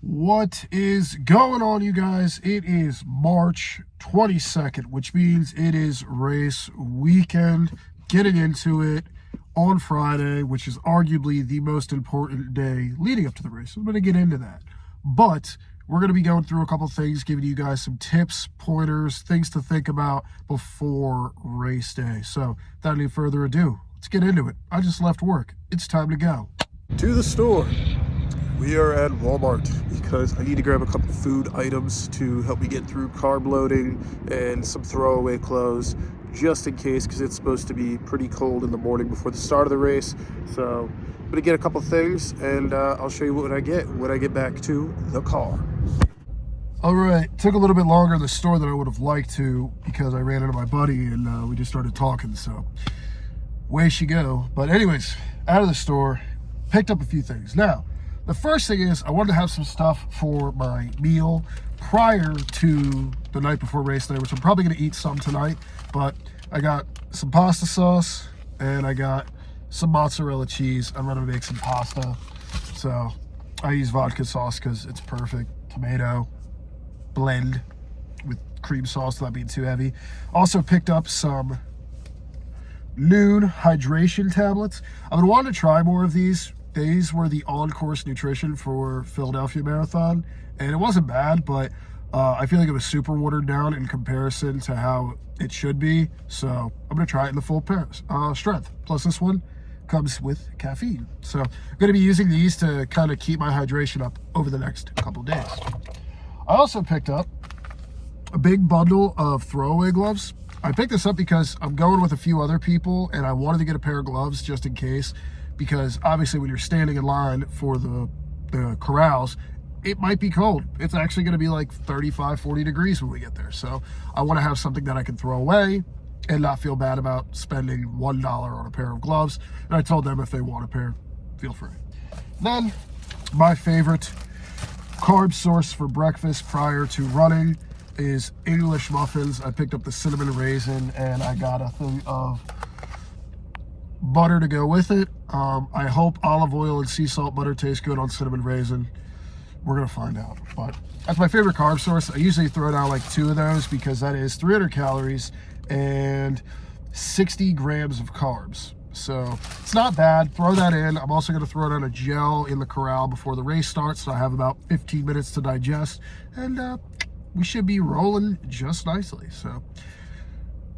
What is going on, you guys? It is March 22nd, which means it is race weekend. Getting into it on Friday, which is arguably the most important day leading up to the race. I'm going to get into that. But we're going to be going through a couple things, giving you guys some tips, pointers, things to think about before race day. So, without any further ado, let's get into it. I just left work. It's time to go to the store. We are at Walmart because I need to grab a couple food items to help me get through carb loading and some throwaway clothes just in case, because it's supposed to be pretty cold in the morning before the start of the race. So I'm gonna get a couple things and I'll show you what I get when I get back to the car. All right, took a little bit longer in the store than I would have liked to because I ran into my buddy and we just started talking, so way she go. But anyways, out of the store, picked up a few things. Now, the first thing is I wanted to have some stuff for my meal prior to the night before race day, which I'm probably going to eat some tonight. But I got some pasta sauce and I got some mozzarella cheese. I'm going to make some pasta. So I use vodka sauce because it's perfect. Tomato blend with cream sauce without being too heavy. Also picked up some noon hydration tablets. I've been wanting to try more of these. These were the on-course nutrition for Philadelphia Marathon, and it wasn't bad, but I feel like it was super watered down in comparison to how it should be. So I'm going to try it in the full strength. Plus this one comes with caffeine. So I'm going to be using these to kind of keep my hydration up over the next couple days. I also picked up a big bundle of throwaway gloves. I picked this up because I'm going with a few other people and I wanted to get a pair of gloves just in case, because obviously when you're standing in line for the corrals, it might be cold. It's actually going to be like 35, 40 degrees when we get there. So I want to have something that I can throw away and not feel bad about spending $1 on a pair of gloves. And I told them if they want a pair, feel free. Then my favorite carb source for breakfast prior to running is English muffins. I picked up the cinnamon raisin and I got a thing of butter to go with it. I hope olive oil and sea salt butter taste good on cinnamon raisin. We're gonna find out, but that's my favorite carb source. I usually throw down like 2 of those because that is 300 calories and 60 grams of carbs. So it's not bad. Throw that in. I'm also going to throw down a gel in the corral before the race starts, so I have about 15 minutes to digest, and we should be rolling just nicely. So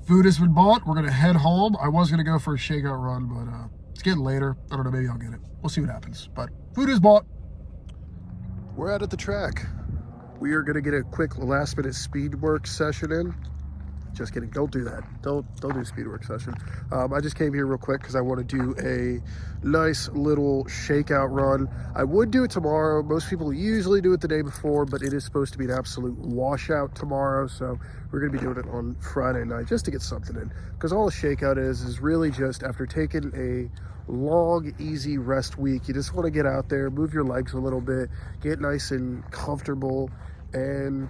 food has been bought. We're going to head home. I was going to go for a shakeout run, but it's getting later. I don't know, maybe I'll get it. We'll see what happens. But food is bought. We're out at the track. We are going to get a quick last minute speed work session in. Just kidding. Don't do that. Don't do a speed work session. I just came here real quick because I want to do a nice little shakeout run. I would do it tomorrow. Most people usually do it the day before, but it is supposed to be an absolute washout tomorrow. So we're going to be doing it on Friday night just to get something in. Because all a shakeout is really just after taking a long, easy rest week, you just want to get out there, move your legs a little bit, get nice and comfortable, and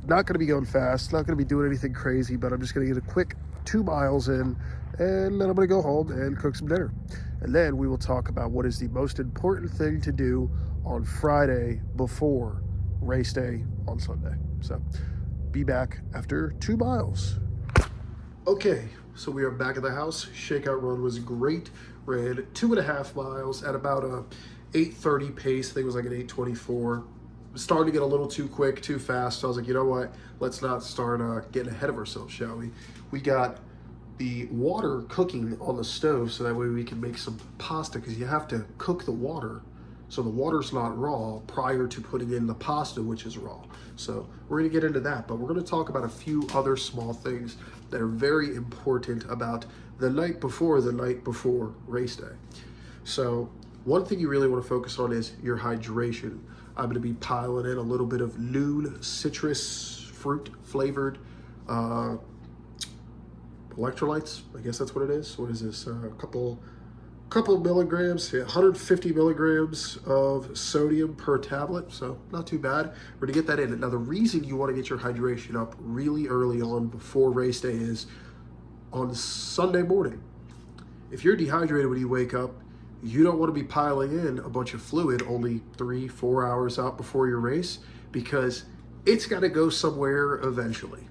not going to be going fast, not going to be doing anything crazy, but I'm just going to get a quick 2 miles in, and then I'm going to go home and cook some dinner. And then we will talk about what is the most important thing to do on Friday before race day on Sunday. So be back after 2 miles. Okay, so we are back at the house. Shakeout run was great. Ran 2.5 miles at about a 8:30 pace. I think it was like an 8:24. Starting to get a little too quick, too fast. So I was like, you know what? Let's not start getting ahead of ourselves, shall we? We got the water cooking on the stove so that way we can make some pasta, because you have to cook the water so the water's not raw prior to putting in the pasta, which is raw. So we're going to get into that, but we're going to talk about a few other small things that are very important about the night before race day. So one thing you really want to focus on is your hydration. I'm going to be piling in a little bit of noon citrus fruit flavored electrolytes. I guess that's what it is. What is this? A couple milligrams, 150 milligrams of sodium per tablet. So not too bad. We're going to get that in. Now, the reason you want to get your hydration up really early on before race day is on Sunday morning. If you're dehydrated when you wake up, you don't want to be piling in a bunch of fluid only 3-4 hours out before your race, because it's got to go somewhere eventually.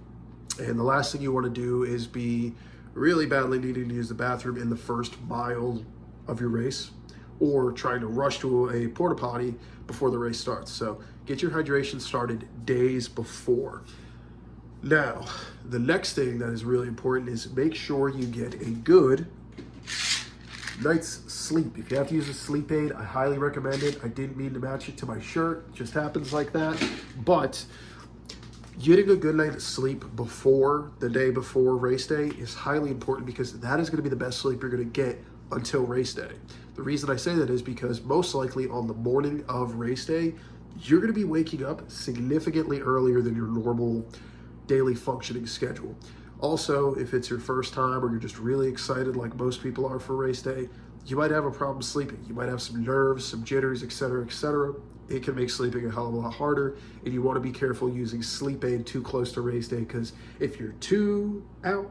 And the last thing you want to do is be really badly needing to use the bathroom in the first mile of your race, or trying to rush to a porta potty before the race starts. So get your hydration started days before. Now, the next thing that is really important is make sure you get a good night's sleep. If you have to use a sleep aid, I highly recommend it. I didn't mean to match it to my shirt. It just happens like that. But getting a good night's sleep before the day before race day is highly important, because that is going to be the best sleep you're going to get until race day. The reason I say that is because most likely on the morning of race day, you're going to be waking up significantly earlier than your normal daily functioning schedule. Also, if it's your first time or you're just really excited like most people are for race day, you might have a problem sleeping. You might have some nerves, some jitters, etc., etc. It can make sleeping a hell of a lot harder, and you want to be careful using sleep aid too close to race day, because if you're too out,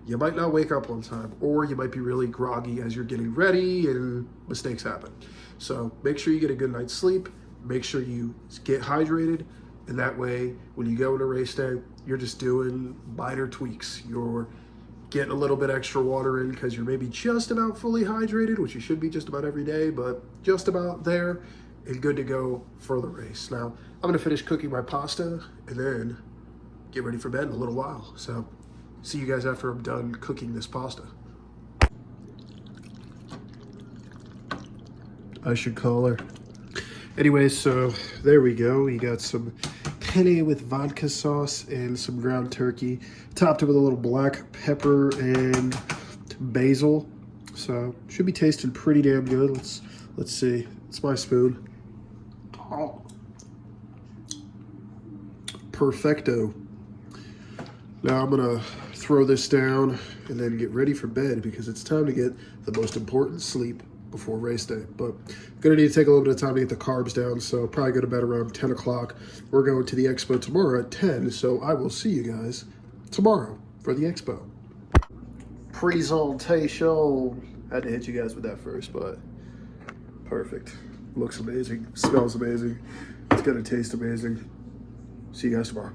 you might not wake up on time, or you might be really groggy as you're getting ready and mistakes happen. So make sure you get a good night's sleep, make sure you get hydrated, and that way when you go into race day, you're just doing minor tweaks. You're getting a little bit extra water in because you're maybe just about fully hydrated, which you should be just about every day, but just about there and good to go for the race. Now, I'm gonna finish cooking my pasta and then get ready for bed in a little while. So see you guys after I'm done cooking this pasta. I should call her. Anyway, so there we go. We got some penne with vodka sauce and some ground turkey, topped it with a little black pepper and basil. So should be tasting pretty damn good. Let's see. It's my spoon. Oh. Perfecto. Now I'm gonna throw this down and then get ready for bed, because it's time to get the most important sleep before race day. But gonna need to take a little bit of time to get the carbs down, so probably go to bed around 10 o'clock. We're going to the expo tomorrow at 10, so I will see you guys tomorrow for the expo. Presentation. I had to hit you guys with that first, but perfect. Looks amazing, smells amazing. It's gonna taste amazing. See you guys tomorrow.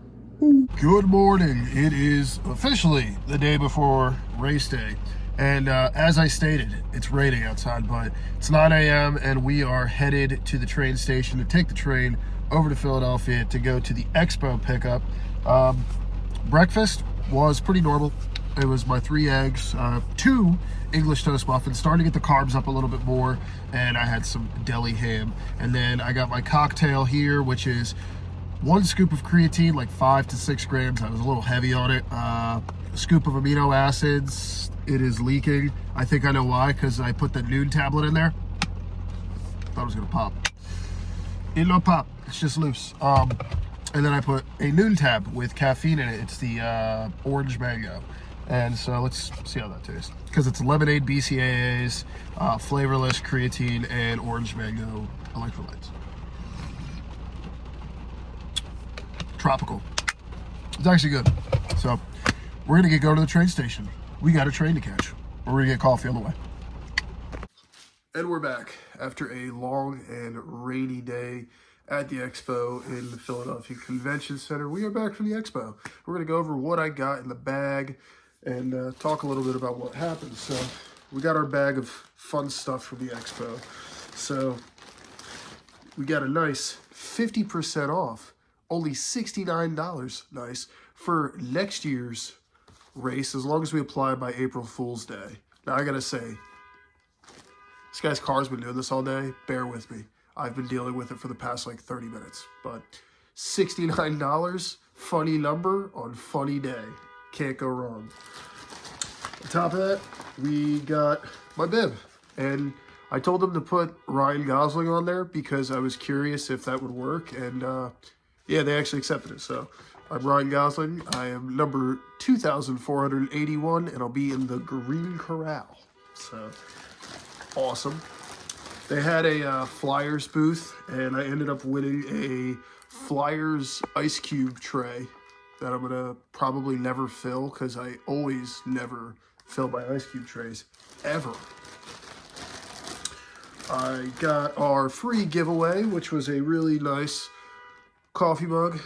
Good morning. It is officially the day before race day. And as I stated, it's raining outside, but it's 9 a.m. and we are headed to the train station to take the train over to Philadelphia to go to the expo pickup. Breakfast was pretty normal. It was my 3 eggs, 2 English toast muffins, starting to get the carbs up a little bit more, and I had some deli ham. And then I got my cocktail here, which is 1 scoop of creatine, like 5 to 6 grams. I was a little heavy on it. A scoop of amino acids. It is leaking. I think I know why, because I put the noon tablet in there. Thought it was gonna pop. It don't pop, it's just loose. And then I put a noon tab with caffeine in it. It's the orange mango. And so let's see how that tastes. Because it's lemonade BCAAs, flavorless creatine, and orange mango electrolytes. Tropical. It's actually good. So we're gonna go to the train station. We got a train to catch. We're gonna get coffee on the way. And we're back after a long and rainy day at the expo in the Philadelphia Convention Center. We are back from the expo. We're gonna go over what I got in the bag and talk a little bit about what happened. So we got our bag of fun stuff from the expo. So we got a nice 50% off, only $69, nice, for next year's race, as long as we apply by April Fool's Day. Now I gotta say, this guy's car's been doing this all day. Bear with me. I've been dealing with it for the past like 30 minutes. But $69, funny number on funny day. Can't go wrong. On top of that, we got my bib. And I told them to put Ryan Gosling on there because I was curious if that would work. And yeah, they actually accepted it. So I'm Ryan Gosling. I am number 2,481, and I'll be in the Green Corral. So awesome. They had a Flyers booth, and I ended up winning a Flyers ice cube tray that I'm gonna probably never fill, because I always never fill my ice cube trays, ever. I got our free giveaway, which was a really nice coffee mug.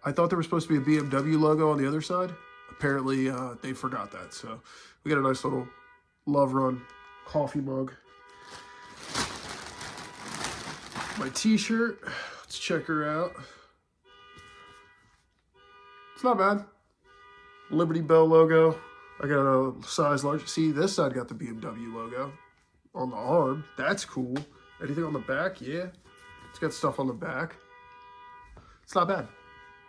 I thought there was supposed to be a BMW logo on the other side. Apparently, they forgot that. So we got a nice little Love Run coffee mug. My t-shirt, let's check her out. It's not bad. Liberty Bell logo. I got a size large. See, this side got the BMW logo on the arm. That's cool. Anything on the back? Yeah. It's got stuff on the back. It's not bad.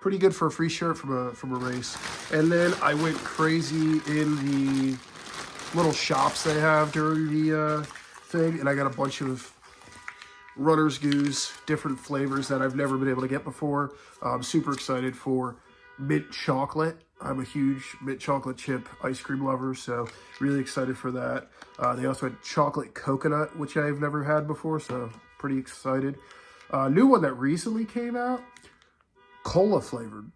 Pretty good for a free shirt from a race. And then I went crazy in the little shops they have during the thing, and I got a bunch of Runner's Goose, different flavors that I've never been able to get before. I'm super excited for mint chocolate. I'm a huge mint chocolate chip ice cream lover, so really excited for that. They also had chocolate coconut, which I've never had before, so pretty excited. New one that recently came out, cola flavored.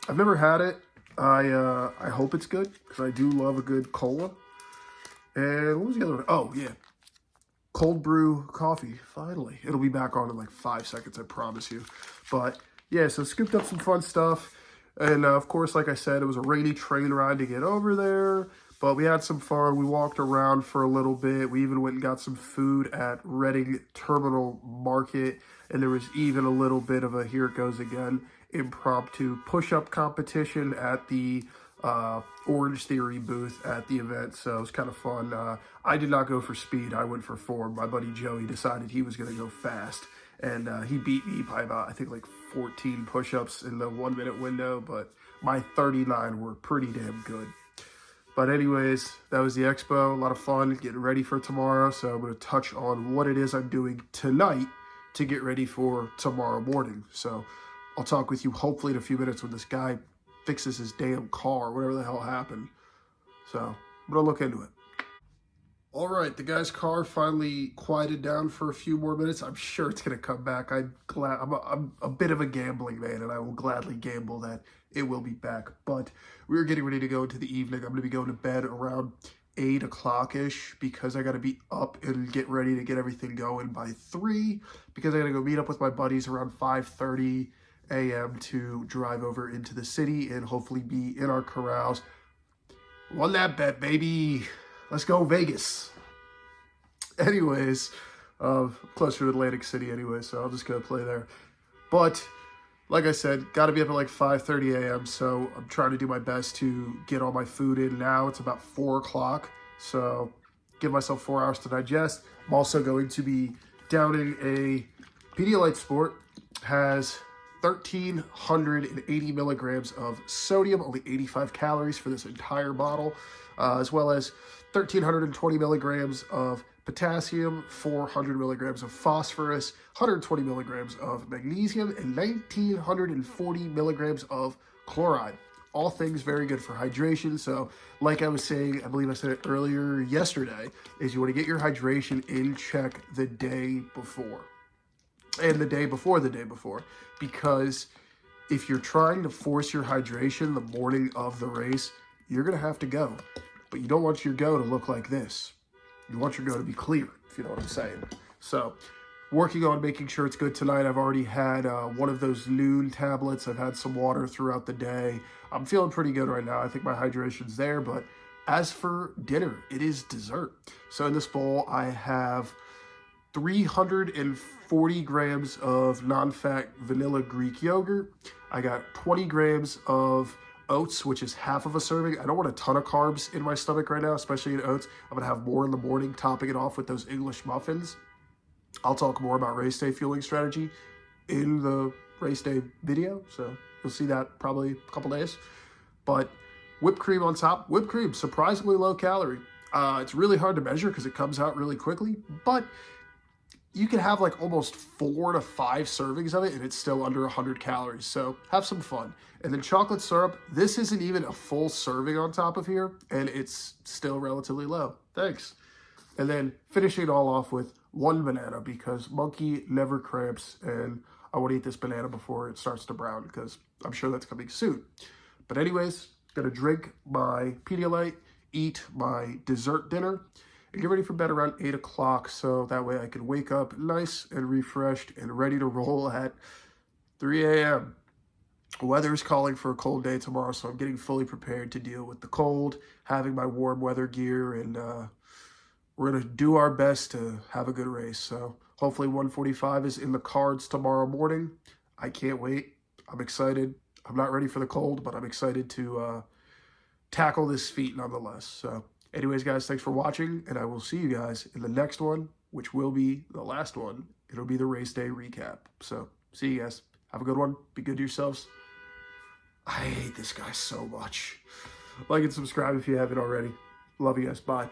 I've never had it. I hope it's good, because I do love a good cola. And what was the other one? Oh, yeah. Cold brew coffee, finally. It'll be back on in like 5 seconds, I promise you. But yeah, so scooped up some fun stuff. And of course, like I said, it was a rainy train ride to get over there. But we had some fun. We walked around for a little bit. We even went and got some food at Reading Terminal Market. And there was even a little bit of a, here it goes again, impromptu push-up competition at the Orange Theory booth at the event, so it was kind of fun. I did not go for speed. I went for form. My buddy Joey decided he was going to go fast, and he beat me by about, I think, like 14 push-ups in the 1 minute window, but my 39 were pretty damn good. But anyways, that was the expo. A lot of fun getting ready for tomorrow, so I'm going to touch on what it is I'm doing tonight to get ready for tomorrow morning. So I'll talk with you hopefully in a few minutes when this guy fixes his damn car, whatever the hell happened. So I'm gonna look into it. All right, the guy's car finally quieted down for a few more minutes. I'm sure it's gonna come back. I'm a bit of a gambling man, and I will gladly gamble that it will be back. But we're getting ready to go into the evening. I'm gonna be going to bed around 8 o'clock-ish because I gotta be up and get ready to get everything going by 3 because I gotta go meet up with my buddies around 5:30 a.m. to drive over into the city and hopefully be in our corrals. Won that bet, baby. Let's go Vegas. Anyways, closer to Atlantic City anyway, so I'll just go play there. But like I said, got to be up at like 5:30 a.m. So I'm trying to do my best to get all my food in now. It's about 4 o'clock, so give myself 4 hours to digest. I'm also going to be downing a Pedialyte Sport. Has 1,380 milligrams of sodium, only 85 calories for this entire bottle, as well as 1,320 milligrams of potassium, 400 milligrams of phosphorus, 120 milligrams of magnesium, and 1,940 milligrams of chloride. All things very good for hydration. So like I was saying, I believe I said it earlier yesterday, is you want to get your hydration in check the day before. And the day before, because if you're trying to force your hydration the morning of the race, you're going to have to go. But you don't want your go to look like this. You want your go to be clear, if you know what I'm saying. So, working on making sure it's good tonight. I've already had one of those noon tablets. I've had some water throughout the day. I'm feeling pretty good right now. I think my hydration's there, but as for dinner, it is dessert. So in this bowl, I have 340 grams of non-fat vanilla Greek yogurt. I got 20 grams of oats, which is half of a serving. I don't want a ton of carbs in my stomach right now, especially in oats. I'm gonna have more in the morning, topping it off with those English muffins. I'll talk more about race day fueling strategy in the race day video, so you'll see that probably a couple days. But whipped cream on top. Whipped cream, surprisingly low calorie. It's really hard to measure because it comes out really quickly, but you can have like almost 4 to 5 servings of it and it's still under 100 calories. So have some fun. And then chocolate syrup. This isn't even a full serving on top of here and it's still relatively low. Thanks. And then finishing it all off with 1 banana because monkey never cramps and I want to eat this banana before it starts to brown because I'm sure that's coming soon. But anyways, gonna drink my Pedialyte, eat my dessert dinner, and get ready for bed around 8 o'clock, so that way I can wake up nice and refreshed and ready to roll at 3 a.m. Weather is calling for a cold day tomorrow, so I'm getting fully prepared to deal with the cold, having my warm weather gear, and we're going to do our best to have a good race. So hopefully 145 is in the cards tomorrow morning. I can't wait. I'm excited. I'm not ready for the cold, but I'm excited to tackle this feat nonetheless. So anyways, guys, thanks for watching, and I will see you guys in the next one, which will be the last one. It'll be the race day recap. So see you guys. Have a good one. Be good to yourselves. I hate this guy so much. Like and subscribe if you haven't already. Love you guys. Bye.